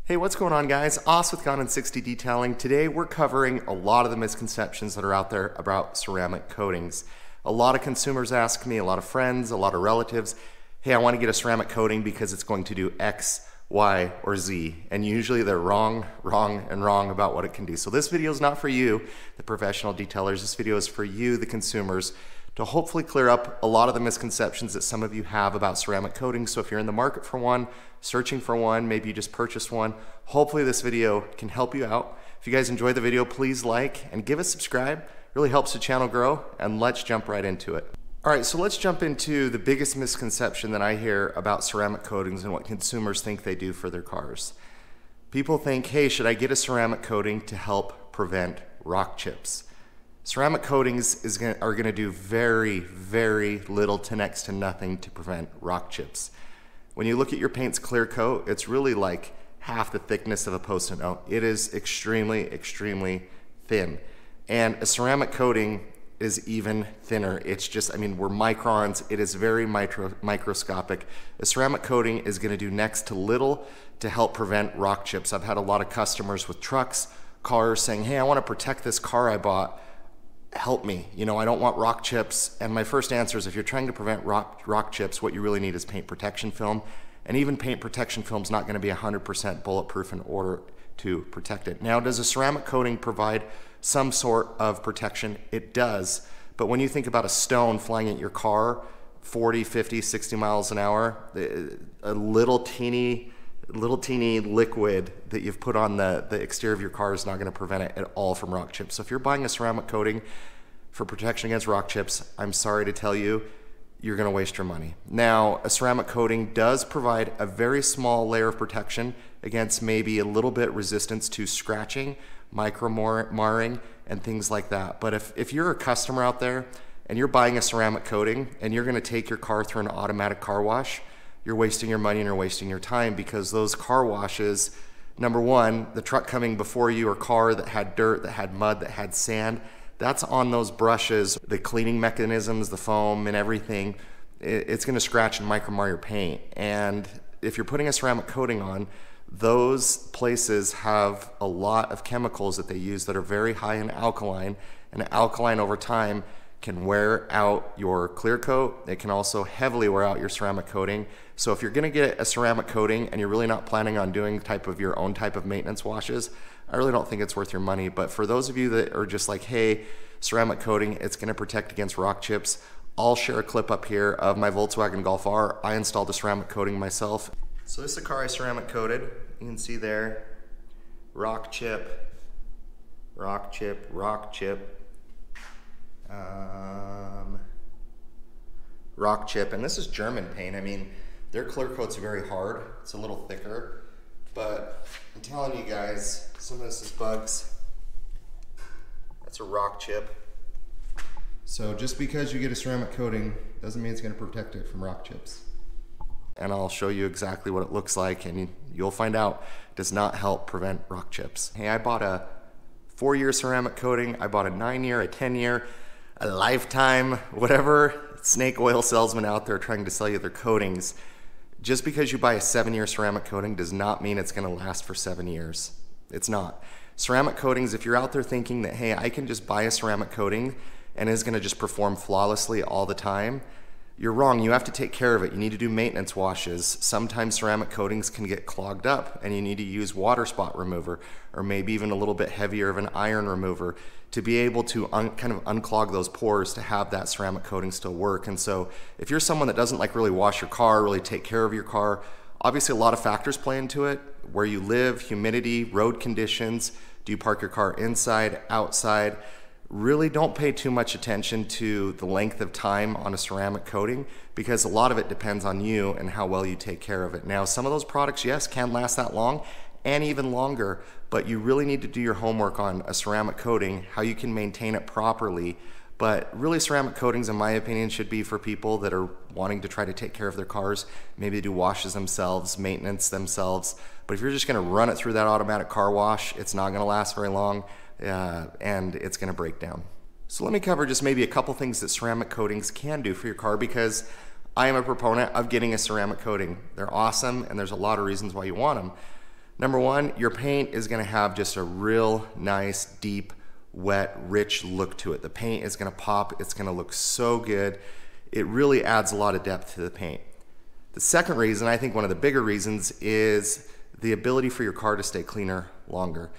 Hey, what's going on, guys? Oz with Gone in 60 Detailing. Today we're covering a lot of the misconceptions that are out there about ceramic coatings. A lot of consumers ask me, a lot of friends, a lot of relatives, hey, I want to get a ceramic coating because it's going to do X, Y, or Z. And usually they're wrong about what it can do. So this video is not for you, the professional detailers. This video is for you, the consumers, to hopefully clear up a lot of the misconceptions that some of you have about ceramic coatings. So if you're in the market for one, searching for one, maybe you just purchased one, hopefully this video can help you out. If you guys enjoyed the video, please like and give a subscribe. It really helps the channel grow, and let's jump right into it. All right, so let's jump into the biggest misconception that I hear about ceramic coatings and what consumers think they do for their cars. People think, hey, should I get a ceramic coating to help prevent rock chips? Ceramic coatings are going to do very little to next to nothing to prevent rock chips. When you look at your paint's clear coat, it's really like half the thickness of a Post-it note. It is extremely thin. And a ceramic coating is even thinner. It's just, we're microns. It is very microscopic. A ceramic coating is going to do next to little to help prevent rock chips. I've had a lot of customers with trucks, cars saying, hey, I want to protect this car I bought. Help me, I don't want rock chips. And my first answer is, if you're trying to prevent rock chips, what you really need is paint protection film. And even paint protection film is not going to be 100% bulletproof in order to protect it. Now, does a ceramic coating provide some sort of protection? It does. But when you think about a stone flying at your car 40, 50, 60 miles an hour, a little teeny liquid that you've put on the exterior of your car is not going to prevent it at all from rock chips. So if you're buying a ceramic coating for protection against rock chips, I'm sorry to tell you, you're going to waste your money. Now, a ceramic coating does provide a very small layer of protection against maybe a little bit resistance to scratching, micro marring, and things like that. But if you're a customer out there and you're buying a ceramic coating and you're going to take your car through an automatic car wash, you're wasting your money and you're wasting your time, because those car washes, number one, the truck coming before you or car that had dirt, that had mud, that had sand, that's on those brushes, the cleaning mechanisms, the foam and everything, it's going to scratch and micro-mar your paint. And if you're putting a ceramic coating on, those places have a lot of chemicals that they use that are very high in alkaline, and alkaline over time can wear out your clear coat. It can also heavily wear out your ceramic coating. So if you're gonna get a ceramic coating and you're really not planning on doing your own type of maintenance washes, I really don't think it's worth your money. But for those of you that are just like, hey, ceramic coating, it's gonna protect against rock chips, I'll share a clip up here of my Volkswagen Golf R. I installed a ceramic coating myself. So this is the car I ceramic coated. You can see there, rock chip, rock chip, rock chip, rock chip, and this is German paint. Their clear coat's very hard. It's a little thicker, but I'm telling you guys, some of this is bugs. That's a rock chip. So just because you get a ceramic coating doesn't mean it's going to protect it from rock chips. And I'll show you exactly what it looks like, and you'll find out it does not help prevent rock chips. Hey, I bought a 4-year ceramic coating. I bought a 9-year, a 10-year, a lifetime, whatever snake oil salesman out there trying to sell you their coatings. Just because you buy a 7-year ceramic coating does not mean it's going to last for 7 years. It's not. Ceramic coatings, if you're out there thinking that, hey, I can just buy a ceramic coating and it's going to just perform flawlessly all the time, you're wrong. You have to take care of it. You need to do maintenance washes. Sometimes ceramic coatings can get clogged up and you need to use water spot remover, or maybe even a little bit heavier of an iron remover, to be able to kind of unclog those pores to have that ceramic coating still work. And so if you're someone that doesn't really wash your car, really take care of your car, obviously a lot of factors play into it. Where you live, humidity, road conditions, do you park your car inside, outside? Really don't pay too much attention to the length of time on a ceramic coating, because a lot of it depends on you and how well you take care of it. Now, some of those products, yes, can last that long and even longer, but you really need to do your homework on a ceramic coating, how you can maintain it properly. But really, ceramic coatings, in my opinion, should be for people that are wanting to try to take care of their cars, maybe do washes themselves, maintenance themselves. But if you're just going to run it through that automatic car wash, it's not going to last very long. And it's going to break down. So let me cover just maybe a couple things that ceramic coatings can do for your car, because I am a proponent of getting a ceramic coating. They're awesome, and there's a lot of reasons why you want them. Number one, your paint is gonna have just a real nice, deep, wet, rich look to it. The paint is gonna pop, it's gonna look so good. It really adds a lot of depth to the paint. The second reason, I think one of the bigger reasons, is the ability for your car to stay cleaner longer.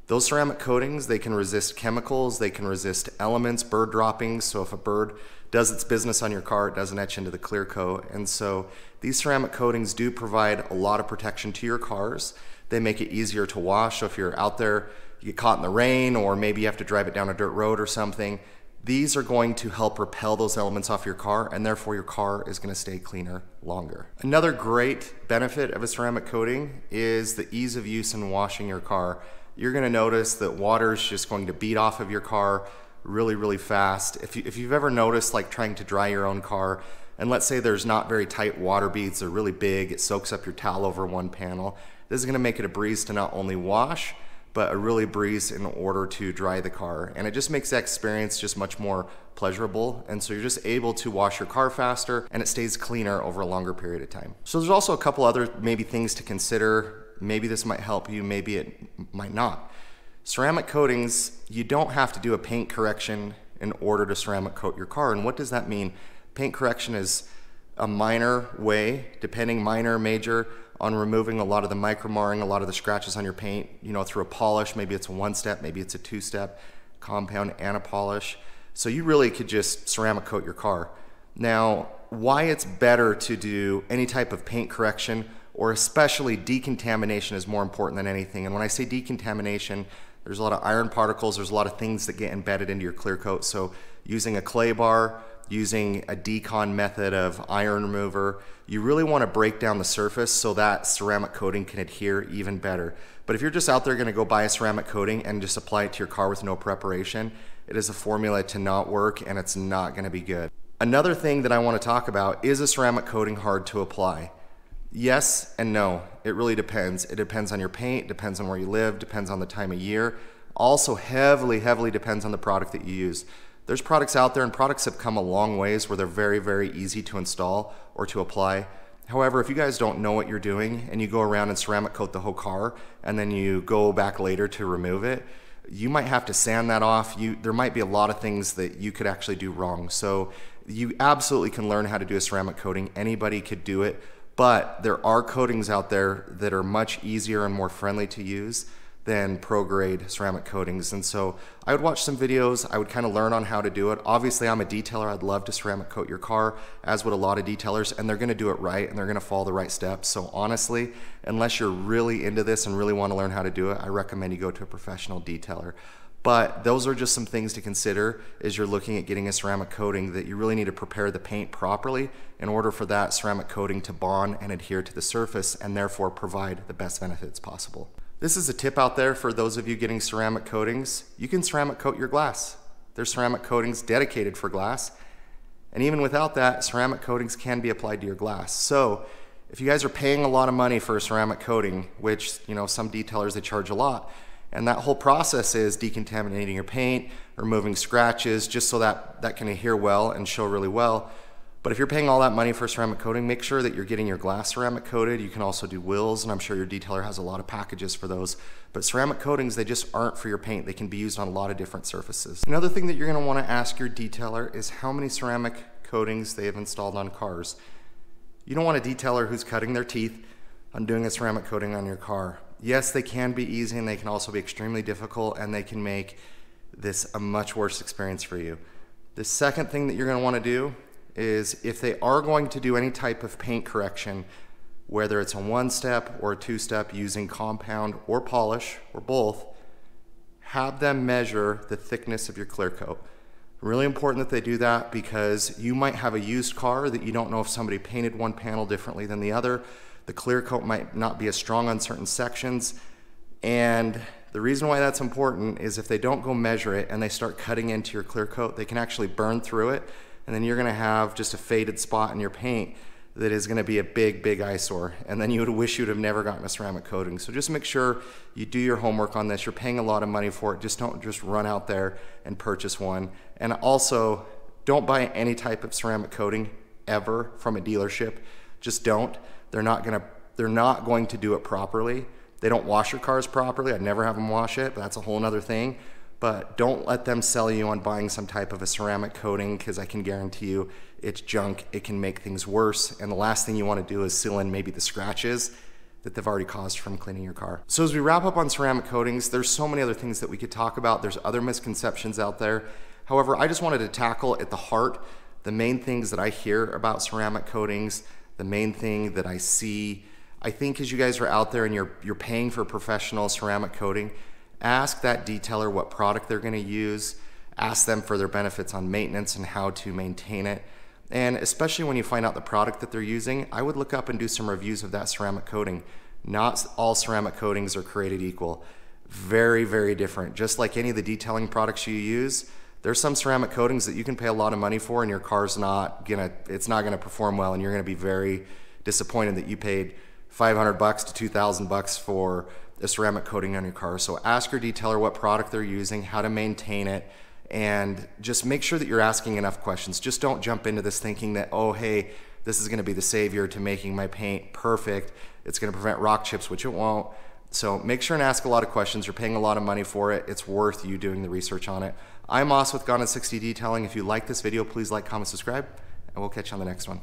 Those ceramic coatings, they can resist chemicals, they can resist elements, bird droppings, so if a bird does its business on your car, it doesn't etch into the clear coat. And so these ceramic coatings do provide a lot of protection to your cars. They make it easier to wash, so if you're out there, you get caught in the rain, or maybe you have to drive it down a dirt road or something, these are going to help repel those elements off your car, and therefore your car is going to stay cleaner longer. Another great benefit of a ceramic coating is the ease of use in washing your car. You're going to notice that water is just going to beat off of your car really, really fast. If you've ever noticed like trying to dry your own car, and let's say there's not very tight water beads, they're really big, it soaks up your towel over one panel, this is going to make it a breeze to not only wash, but a really breeze in order to dry the car. And it just makes that experience just much more pleasurable. And so you're just able to wash your car faster and it stays cleaner over a longer period of time. So there's also a couple other maybe things to consider. Maybe this might help you, maybe it might not. Ceramic coatings, you don't have to do a paint correction in order to ceramic coat your car. And what does that mean? Paint correction is a minor way, depending minor, major, on removing a lot of the micro-marring, a lot of the scratches on your paint, through a polish. Maybe it's a one-step, maybe it's a two-step, compound and a polish. So you really could just ceramic coat your car. Now, why it's better to do any type of paint correction, or especially decontamination, is more important than anything. And when I say decontamination, there's a lot of iron particles, there's a lot of things that get embedded into your clear coat. So using a clay bar, using a decon method of iron remover, you really want to break down the surface so that ceramic coating can adhere even better. But if you're just out there going to go buy a ceramic coating and just apply it to your car with no preparation, it is a formula to not work, and it's not going to be good. Another thing that I want to talk about, is a ceramic coating hard to apply? Yes and no. It really depends. It depends on your paint, depends on where you live, depends on the time of year. Also heavily, heavily depends on the product that you use. There's products out there, and products have come a long ways where they're very, very easy to install or to apply. However, if you guys don't know what you're doing and you go around and ceramic coat the whole car and then you go back later to remove it, you might have to sand that off. There might be a lot of things that you could actually do wrong. So you absolutely can learn how to do a ceramic coating. Anybody could do it, but there are coatings out there that are much easier and more friendly to use than pro-grade ceramic coatings. And so I would watch some videos, I would kind of learn on how to do it. Obviously, I'm a detailer, I'd love to ceramic coat your car, as would a lot of detailers, and they're gonna do it right, and they're gonna follow the right steps. So honestly, unless you're really into this and really wanna learn how to do it, I recommend you go to a professional detailer. But those are just some things to consider as you're looking at getting a ceramic coating, that you really need to prepare the paint properly in order for that ceramic coating to bond and adhere to the surface, and therefore provide the best benefits possible. This is a tip out there for those of you getting ceramic coatings. You can ceramic coat your glass. There's ceramic coatings dedicated for glass. And even without that, ceramic coatings can be applied to your glass. So if you guys are paying a lot of money for a ceramic coating, which some detailers, they charge a lot, and that whole process is decontaminating your paint, removing scratches, just so that can adhere well and show really well. But if you're paying all that money for ceramic coating, make sure that you're getting your glass ceramic coated. You can also do wheels, and I'm sure your detailer has a lot of packages for those. But ceramic coatings, they just aren't for your paint. They can be used on a lot of different surfaces. Another thing that you're gonna wanna ask your detailer is how many ceramic coatings they have installed on cars. You don't want a detailer who's cutting their teeth on doing a ceramic coating on your car. Yes, they can be easy, and they can also be extremely difficult, and they can make this a much worse experience for you. The second thing that you're gonna wanna do is, if they are going to do any type of paint correction, whether it's a one-step or a two-step using compound or polish or both, have them measure the thickness of your clear coat. Really important that they do that, because you might have a used car that you don't know if somebody painted one panel differently than the other. The clear coat might not be as strong on certain sections, and the reason why that's important is if they don't go measure it and they start cutting into your clear coat, they can actually burn through it, and then you're gonna have just a faded spot in your paint that is gonna be a big, big eyesore. And then you would wish you'd have never gotten a ceramic coating. So just make sure you do your homework on this. You're paying a lot of money for it. Just don't just run out there and purchase one. And also, don't buy any type of ceramic coating ever from a dealership. Just don't. They're not going to do it properly. They don't wash your cars properly. I'd never have them wash it, but that's a whole nother thing. But don't let them sell you on buying some type of a ceramic coating, because I can guarantee you it's junk. It can make things worse. And the last thing you want to do is seal in maybe the scratches that they've already caused from cleaning your car. So as we wrap up on ceramic coatings, there's so many other things that we could talk about. There's other misconceptions out there. However, I just wanted to tackle at the heart the main things that I hear about ceramic coatings, the main thing that I see. I think as you guys are out there and you're paying for professional ceramic coating, ask that detailer what product they're gonna use, ask them for their benefits on maintenance and how to maintain it. And especially when you find out the product that they're using, I would look up and do some reviews of that ceramic coating. Not all ceramic coatings are created equal. Very, very different. Just like any of the detailing products you use, there's some ceramic coatings that you can pay a lot of money for and your car's not gonna perform well, and you're gonna be very disappointed that you paid $500 to $2,000 for a ceramic coating on your car. So ask your detailer what product they're using, how to maintain it, and just make sure that you're asking enough questions. Just don't jump into this thinking that, oh, hey, this is gonna be the savior to making my paint perfect. It's gonna prevent rock chips, which it won't. So make sure and ask a lot of questions. You're paying a lot of money for it. It's worth you doing the research on it. I'm Moss with Gone in 60 Detailing. If you like this video, please like, comment, subscribe, and we'll catch you on the next one.